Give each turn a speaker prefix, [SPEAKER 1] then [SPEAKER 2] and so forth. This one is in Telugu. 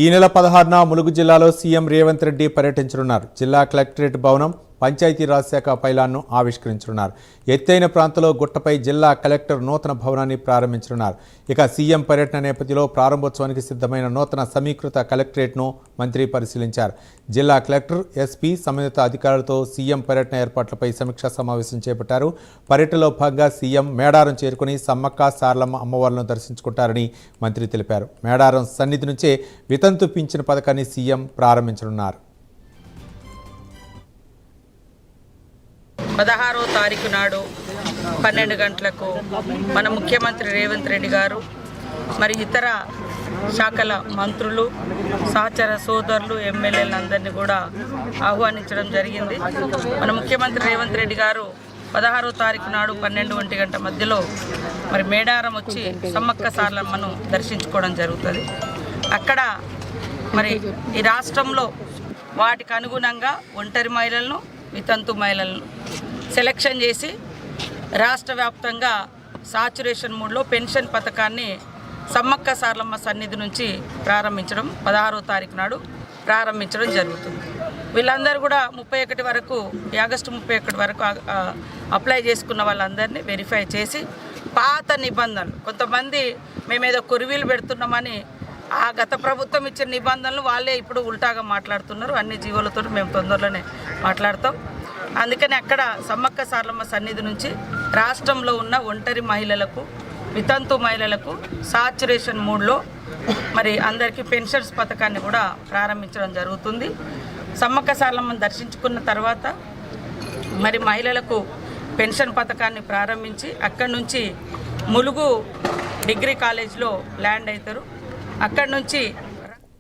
[SPEAKER 1] ఈ నెల 16న ములుగు జిల్లాలో సీఎం రేవంత్ రెడ్డి పర్యటించనున్నారు. జిల్లా కలెక్టరేట్ భవనం, పంచాయతీరాజ్ శాఖ పైలాన్ను ఆవిష్కరించనున్నారు. ఎత్తైన ప్రాంతంలో గుట్టపై జిల్లా కలెక్టర్ నూతన భవనాన్ని ప్రారంభించనున్నారు. ఇక సీఎం పర్యటన నేపథ్యంలో ప్రారంభోత్సవానికి సిద్ధమైన నూతన సమీకృత కలెక్టరేట్ను మంత్రి పరిశీలించారు. జిల్లా కలెక్టర్, ఎస్పీ, సంబంధిత అధికారులతో సీఎం పర్యటన ఏర్పాట్లపై సమీక్షా సమావేశం చేపట్టారు. పర్యటనలో భాగంగా సీఎం మేడారం చేరుకుని సమ్మక్క సారలమ్మ అమ్మవార్లను దర్శించుకుంటారని మంత్రి తెలిపారు. మేడారం సన్నిధి నుంచే వితంతు పింఛను పథకాన్ని సీఎం ప్రారంభించనున్నారు.
[SPEAKER 2] 16వ తారీఖు నాడు 12 గంటలకు మన ముఖ్యమంత్రి రేవంత్ రెడ్డి గారు మరి ఇతర శాఖల మంత్రులు, సహచర సోదరులు, ఎమ్మెల్యేలందరినీ కూడా ఆహ్వానించడం జరిగింది. మన ముఖ్యమంత్రి రేవంత్ రెడ్డి గారు 16వ తారీఖు నాడు 12-1 గంట మధ్యలో మరి మేడారం వచ్చి సమ్మక్క సారలమ్మను దర్శించుకోవడం జరుగుతుంది. అక్కడ మరి ఈ రాష్ట్రంలో వాటికి అనుగుణంగా ఒంటరి మహిళలను, వితంతు మహిళలను సెలెక్షన్ చేసి రాష్ట్ర వ్యాప్తంగా సాచురేషన్ మోడ్లో పెన్షన్ పథకాన్ని సమ్మక్క సారలమ్మ సన్నిధి నుంచి ప్రారంభించడం 16వ తారీఖు నాడు ప్రారంభించడం జరుగుతుంది. వీళ్ళందరూ కూడా 31 వరకు, ఆగస్టు 31 వరకు అప్లై చేసుకున్న వాళ్ళందరినీ వెరిఫై చేసి పాత నిబంధనలు, కొంతమంది మేమేదో కురివీలు పెడుతున్నామని ఆ గత ప్రభుత్వం ఇచ్చిన నిబంధనలు వాళ్ళే ఇప్పుడు ఉల్టాగా మాట్లాడుతున్నారు. అన్ని జీవులతో మేము తొందరలోనే మాట్లాడతాం. అందుకని అక్కడ సమ్మక్క సారలమ్మ సన్నిధి నుంచి రాష్ట్రంలో ఉన్న ఒంటరి మహిళలకు, వితంతు మహిళలకు సాచురేషన్ మోడ్లో మరి అందరికీ పెన్షన్స్ పథకాన్ని కూడా ప్రారంభించడం జరుగుతుంది. సమ్మక్క సారలమ్మను దర్శించుకున్న తర్వాత మరి మహిళలకు పెన్షన్ పథకాన్ని ప్రారంభించి అక్కడి నుంచి ములుగు డిగ్రీ కాలేజ్లో ల్యాండ్ అవుతారు. అక్కడి నుంచి